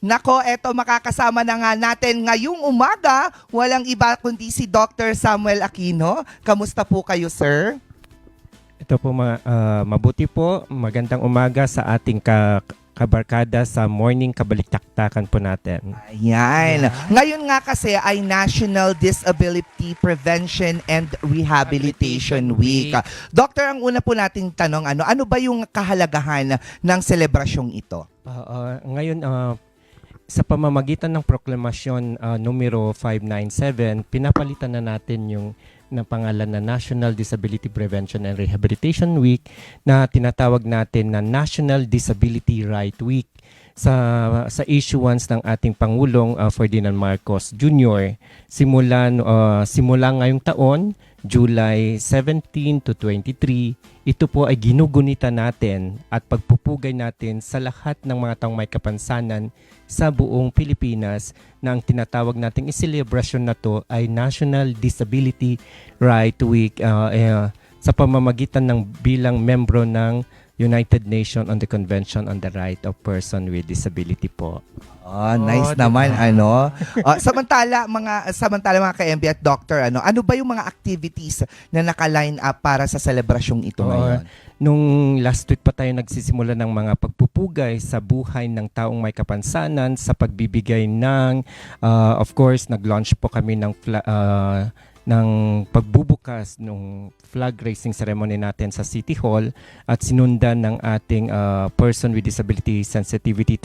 Nako, eto makakasama na nga natin ngayong umaga. Walang iba kundi si Dr. Samuel Aquino. Kamusta po kayo, sir? Ito po, mabuti po. Magandang umaga sa ating kabarkada sa morning kabalitaktakan po natin. Ayan. Ngayon nga kasi ay National Disability Prevention and Rehabilitation Week. Doktor, ang una po nating tanong, ano ba yung kahalagahan ng selebrasyong ito? Ngayon, sa pamamagitan ng proklamasyon numero 597, pinapalitan na natin yung ng pangalan na National Disability Prevention and Rehabilitation Week na tinatawag natin na National Disability Right Week sa issuance ng ating Pangulong Ferdinand Marcos Jr. Simula ngayong taon, July 17 to 23, ito po ay ginugunita natin at pagpupugay natin sa lahat ng mga taong may kapansanan sa buong Pilipinas na ang tinatawag nating iselebrasyon na to ay National Disability Right Week sa pamamagitan ng bilang membro ng United Nations on the Convention on the Right of Person with Disability po. Oh, nice naman, samantala mga ka-MB at Doctor, ano ba yung mga activities na naka-line up para sa selebrasyong ito ngayon? Nung last week pa tayo nagsisimula ng mga pagpupugay sa buhay ng taong may kapansanan sa pagbibigay ng, of course, nag-launch po kami ng pagbubukas ng flag raising ceremony natin sa City Hall at sinundan ng ating person with disability sensitivity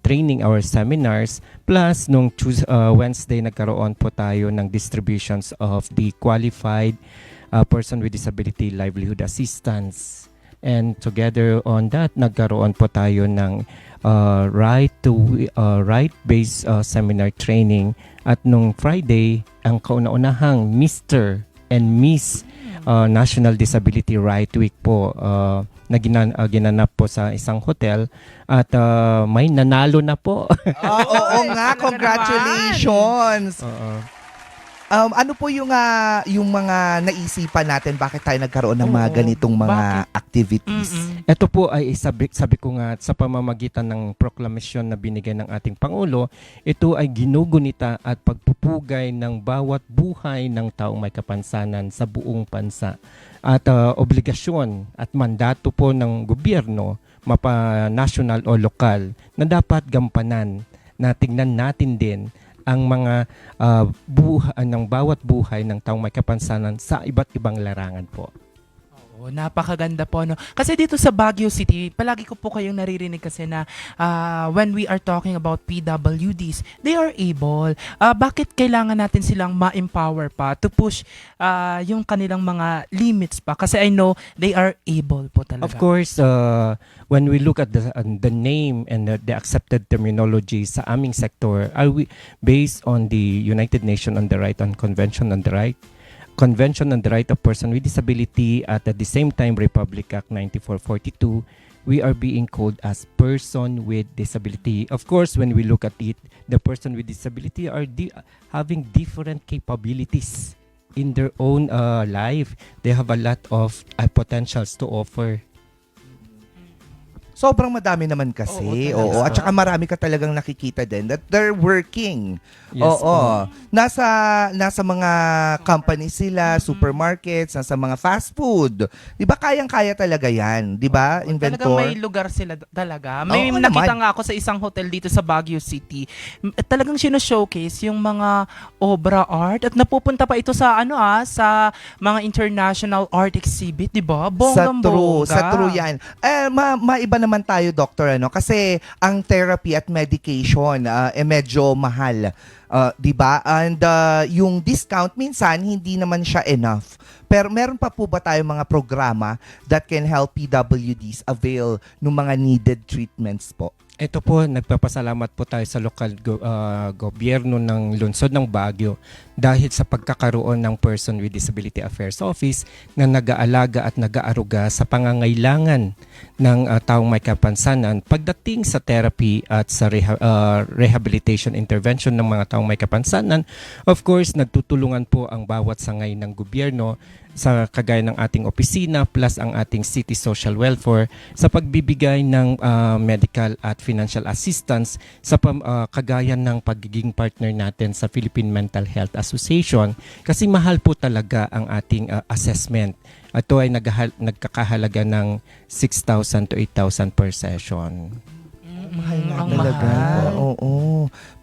training our seminars, plus nung Wednesday nagkaroon po tayo ng distributions of the qualified person with disability livelihood assistance. And together on that, nagkaroon po tayo ng right-based seminar training. At nung Friday, ang kauna-unahang Mr. and Miss National Disability Right Week po na ginanap po sa isang hotel at may nanalo na po. Oo nga, congratulations! Ano po yung mga naisipan natin, bakit tayo nagkaroon ng mga ganitong mga activities? Ito po ay sabi ko nga sa pamamagitan ng proklamasyon na binigay ng ating Pangulo, ito ay ginugunita at pagpupugay ng bawat buhay ng taong may kapansanan sa buong bansa. At obligasyon at mandato po ng gobyerno, mapa-national o lokal, na dapat gampanan na tingnan natin din ang mga ng bawat buhay ng taong may kapansanan sa iba't ibang larangan po. Oo, napakaganda po, no? Kasi dito sa Baguio City, palagi ko po kayong naririnig kasi na when we are talking about PWDs, they are able. Bakit kailangan natin silang ma-empower pa to push yung kanilang mga limits pa? Kasi I know they are able po talaga. Of course, when we look at the name and the accepted terminology sa aming sector, are we based on the United Nations on the Right on Convention on the Right of Person with Disability, at the same time Republic Act 9442, we are being called as person with disability. Of course, when we look at it, the person with disability are having different capabilities in their own life. They have a lot of potentials to offer. Sobrang madami naman kasi. Oo, at saka marami ka talagang nakikita din that they're working. Yes, Nasa mga companies sila, supermarkets, nasa mga fast food. 'Di ba kayang-kaya talaga 'yan, 'di ba? Talagang Inventor. may lugar sila talaga. May Oo nakita naman. nga ako sa isang hotel dito sa Baguio City. Talagang sino-showcase yung mga obra art at napupunta pa ito sa sa mga international art exhibit, 'di ba? Bonggang-bongga. Sa true 'yan. Maiba naman tayo, Doctor, kasi ang therapy at medication medyo mahal. 'Di ba? And yung discount minsan hindi naman siya enough. Pero meron pa po ba tayong mga programa that can help PWDs avail ng mga needed treatments po? Ito po, nagpapasalamat po tayo sa lokal gobyerno ng lungsod ng Baguio dahil sa pagkakaroon ng Person with Disability Affairs Office na nag-aalaga at nag-aaruga sa pangangailangan ng taong may kapansanan pagdating sa therapy at sa rehabilitation intervention ng mga taong may kapansanan. Of course, nagtutulungan po ang bawat sangay ng gobyerno sa kagaya ng ating opisina plus ang ating City Social Welfare sa pagbibigay ng medical at financial assistance sa kagaya ng pagiging partner natin sa Philippine Mental Health Association kasi mahal po talaga ang ating assessment. Ito ay nagkakahalaga ng 6,000 to 8,000 per session. Mahal nga Ang talaga. mahal. Oo.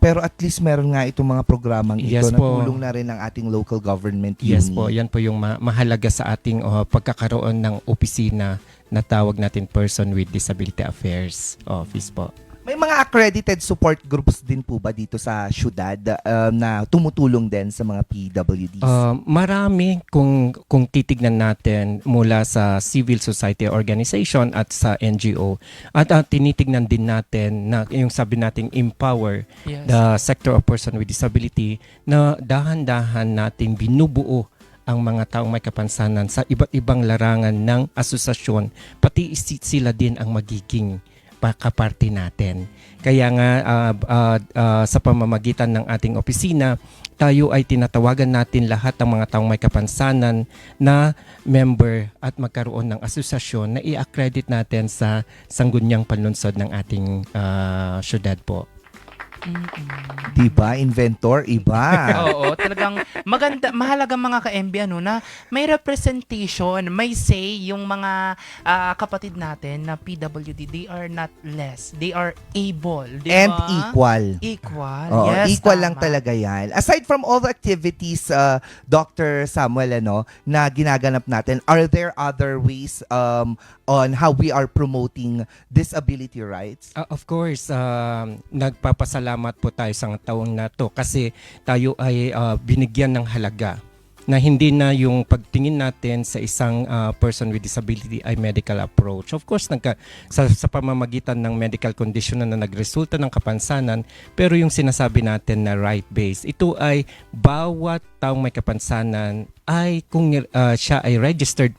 Pero at least meron nga itong mga programang ito Yes na po. tulong na rin ng ating local government Yes unit. po, yan po yung mahalaga sa ating pagkakaroon ng opisina na tawag natin Person with Disability Affairs Office po. May mga accredited support groups din po ba dito sa syudad na tumutulong din sa mga PWDs? Marami kung titignan natin mula sa civil society organization at sa NGO at tinitignan din natin na yung sabi nating empower Yes. the sector of person with disability na dahan-dahan nating binubuo ang mga taong may kapansanan sa iba't ibang larangan ng asosasyon, pati sila din ang magiging kaparte natin. Kaya nga sa pamamagitan ng ating opisina, tayo ay tinatawagan natin lahat ng mga taong may kapansanan na member at magkaroon ng asosasyon na i-accredit natin sa sangguniang panlunsod ng ating syudad po. Diba? Inventor, iba. Oo, talagang maganda, mahalaga mga ka-MB na may representation, may say yung mga kapatid natin na PWD, they are not less, they are able, di ba? And equal. Equal, Oo, yes, equal tama. lang talaga yan. Aside from all the activities, Dr. Samuel, na ginaganap natin, are there other ways on how we are promoting disability rights? Of course, nagpapasalamat po tayo sa taong na to kasi tayo ay binigyan ng halaga na hindi na yung pagtingin natin sa isang person with disability ay medical approach. Of course, sa pamamagitan ng medical condition na nagresulta ng kapansanan, pero yung sinasabi natin na right-based, ito ay bawat taong may kapansanan ay kung siya ay registered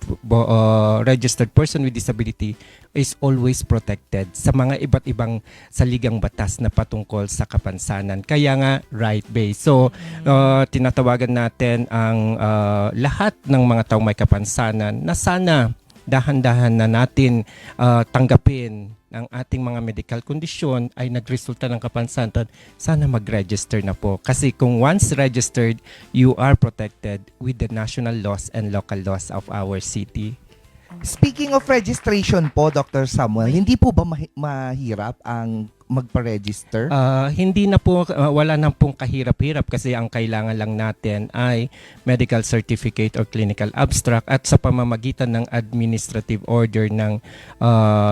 person with disability is always protected sa mga iba't ibang saligang batas na patungkol sa kapansanan. Kaya nga right-based. So, tinatawagan natin ang lahat ng mga taong may kapansanan na sana dahan-dahan na natin tanggapin ang ating mga medical condition ay nagresulta ng kapansanan, sana mag-register na po. Kasi kung once registered, you are protected with the national laws and local laws of our city. Speaking of registration po, Dr. Samuel, hindi po ba mahirap ang magpa-register? Hindi na po, wala na pong kahirap-hirap kasi ang kailangan lang natin ay medical certificate or clinical abstract at sa pamamagitan ng administrative order ng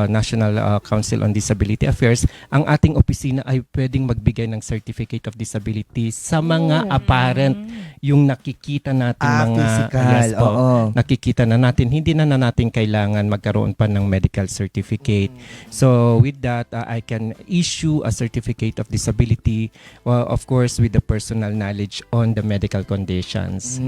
National Council on Disability Affairs, ang ating opisina ay pwedeng magbigay ng certificate of disability sa mga apparent yung nakikita natin mga physical. yes po, Oo. nakikita na natin, hindi na natin kailangan magkaroon pa ng medical certificate. So with that, I can issue a certificate of disability, of course with the personal knowledge on the medical conditions.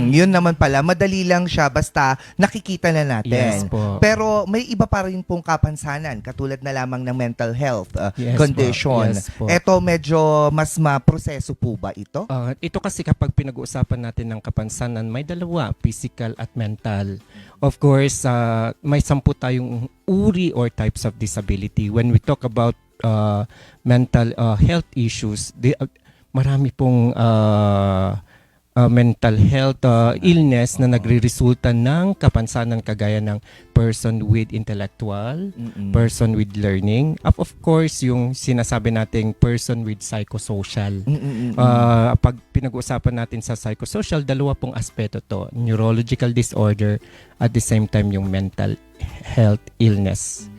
Yun naman pala, madali lang siya basta nakikita na natin. Yes po. Pero may iba pa rin pong kapansanan, katulad na lamang ng mental health Yes condition. po. Yes po. Ito medyo mas maproseso po ba ito? Ito kasi kapag pinag-uusapan natin ng kapansanan, may dalawa, physical at mental. Of course, may 10 tayong uri or types of disability. When we talk about mental health issues, marami pong mental health illness na nagre-resulta ng kapansanan kagaya ng person with intellectual, person with learning, of course yung sinasabi nating person with psychosocial. Pag pinag-uusapan natin sa psychosocial, dalawa pong aspeto to, neurological disorder at the same time yung mental health illness.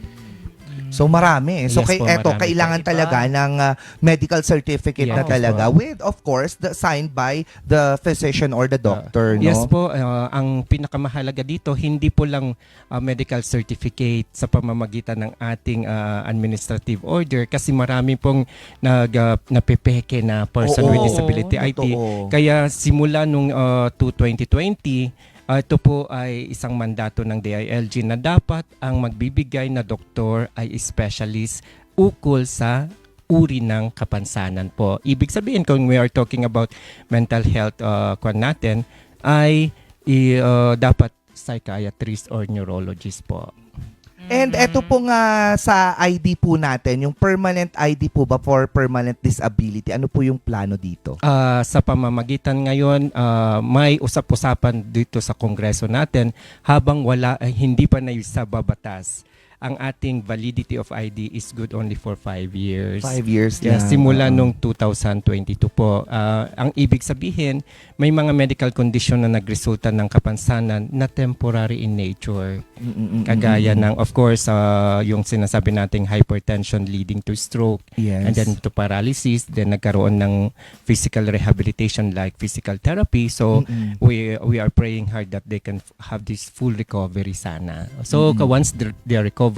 So marami. So Yes po, eto, marami kailangan po. talaga ng medical certificate na Yes talaga po. with of course signed by the physician or the doctor, no? Yes po, ang pinakamahalaga dito, hindi po lang medical certificate sa pamamagitan ng ating administrative order kasi marami pong napepeke na person Oo, with disability ID. totoo. Kaya simula nung 2020, ito po ay isang mandato ng DILG na dapat ang magbibigay na doktor ay specialist ukol sa uri ng kapansanan po. Ibig sabihin kung we are talking about mental health kwan natin ay dapat psychiatrist or neurologist po. And eto po nga sa ID po natin, yung permanent ID po ba for permanent disability? Ano po yung plano dito? Sa pamamagitan ngayon, may usap-usapan dito sa Kongreso natin habang hindi pa naisababatas. Ang ating validity of ID is good only for 5 years. 5 years Kaya lang. simula Oo. nung 2022 po. Ang ibig sabihin, may mga medical condition na nagresulta ng kapansanan na temporary in nature. Kagaya ng, of course, yung sinasabi nating hypertension leading to stroke, Yes. and then to paralysis, then nagkaroon ng physical rehabilitation like physical therapy. So, we are praying hard that they can have this full recovery sana. So, once they are recovered,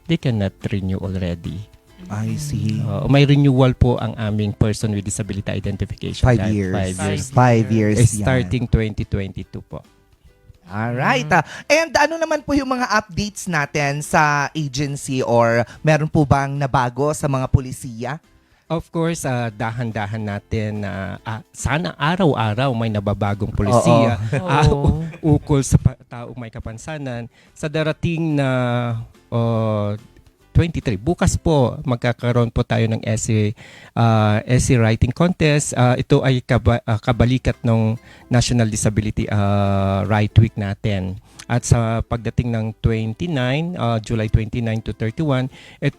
they cannot renew already. I see. May renewal po ang aming person with disability identification. 5 Dahil years. 5 years. 5 years. yan. Starting 2022 po. Alright. And ano naman po yung mga updates natin sa agency or meron po bang nabago sa mga pulisiya? Of course, dahan-dahan natin na sana araw-araw may nababagong polisiya Oo. ukol sa taong may kapansanan. Sa darating na 23, bukas po magkakaroon po tayo ng essay writing contest. Ito ay kabalikat ng National Disability Right Week natin. At sa pagdating ng July 29 to 31,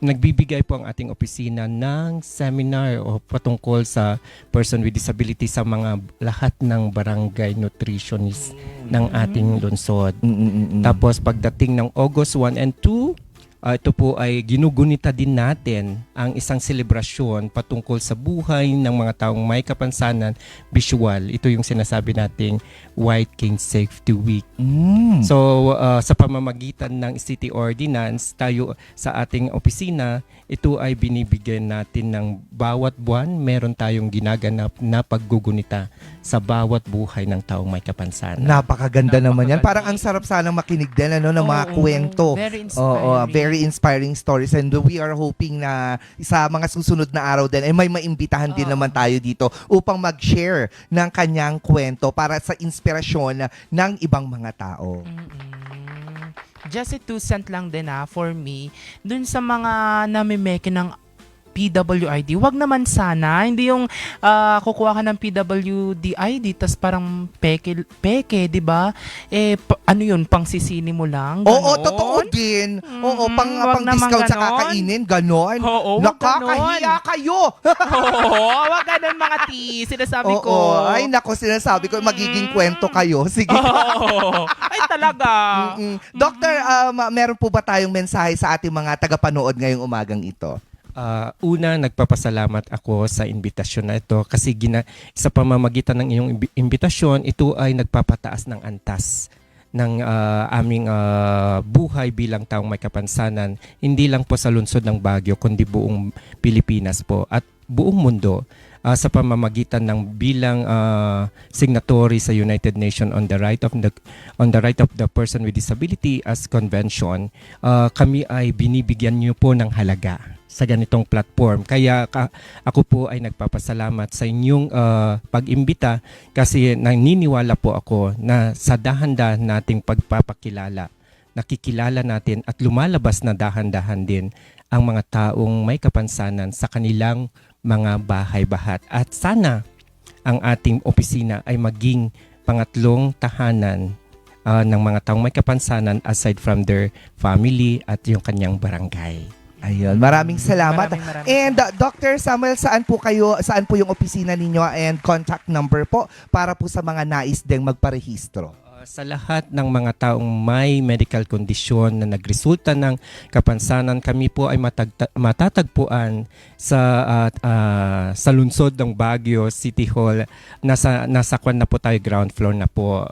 nagbibigay po ang ating opisina ng seminar o patungkol sa person with disability sa mga lahat ng barangay nutritionist ng ating lungsod. Tapos pagdating ng August 1 and 2, ito po ay ginugunita din natin ang isang selebrasyon patungkol sa buhay ng mga taong may kapansanan visual. Ito yung sinasabi nating White King Safety Week. So, sa pamamagitan ng city ordinance, tayo sa ating opisina, ito ay binibigyan natin ng bawat buwan. Meron tayong ginaganap na paggugunita sa bawat buhay ng taong may kapansanan. Napakaganda naman yan. Napakagaling. Parang ang sarap sanang makinig din ng mga Oo, kwento. very inspiring. Oo, very inspiring stories, and we are hoping na sa mga susunod na araw din ay may maimbitahan din naman tayo dito upang mag-share ng kanyang kwento para sa inspirasyon ng ibang mga tao. Just a 2 cent lang din for me. Dun sa mga namimeke ng PWID, wag naman sana. Hindi yung kukuha ka ng PWD ID tas parang peke, di ba? Ano yun, pang sisini mo lang? Oo, Ganon? totoo din. Oo, pang wag naman discount sa ganon. kakainin, ganon. Oo, wag Nakakahiya kayo. Oo, wag ganun mga T. Sinasabi ko. Oo, ay nako, sinasabi ko, magiging kwento kayo. Sige. Oo. Ay, talaga. Doctor, meron po ba tayong mensahe sa ating mga tagapanood ngayong umagang ito? Una, nagpapasalamat ako sa imbitasyon na ito kasi sa pamamagitan ng iyong imbitasyon, ito ay nagpapataas ng antas ng aming buhay bilang taong may kapansanan, hindi lang po sa lungsod ng Baguio kundi buong Pilipinas po at buong mundo. Sa pamamagitan ng bilang signatory sa United Nations on the right of the person with disability as convention, kami ay binibigyan niyo po ng halaga sa ganitong platform. Kaya ako po ay nagpapasalamat sa inyong pag-imbita kasi naniniwala po ako na sa dahan-dahan nating pagpapakilala, nakikilala natin at lumalabas na dahan-dahan din ang mga taong may kapansanan sa kanilang mga bahay-bahat. At sana ang ating opisina ay maging pangatlong tahanan ng mga taong may kapansanan aside from their family at yung kanyang barangay. Ayun, maraming salamat. Maraming And Dr. Samuel, saan po yung opisina ninyo and contact number po para po sa mga nais ding magparehistro? Sa lahat ng mga taong may medical condition na nagresulta ng kapansanan, kami po ay matatagpuan sa lungsod ng Baguio City Hall. Nasa kwan na po tayo, ground floor na po.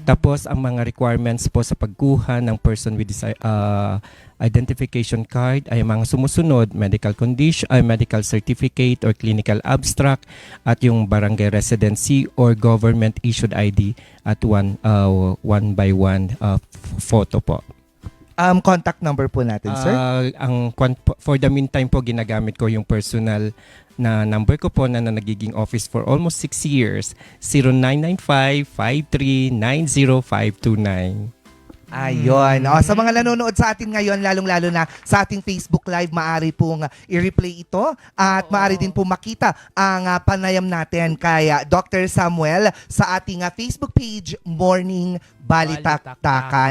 Tapos ang mga requirements po sa pagkuha ng person with identification card ay mga sumusunod: medical condition, medical certificate or clinical abstract, at yung barangay residency or government issued ID at one by one photo po. Contact number po natin, sir. For the meantime po, ginagamit ko yung personal na number ko po na nagiging office for almost 6 years, 0995-5390-529. Ayun. Sa mga nanonood sa atin ngayon, lalong-lalo na sa ating Facebook Live, maaari pong i-replay ito at maaari din po makita ang panayam natin kay Dr. Samuel sa ating Facebook page, Morning Balitaktakan.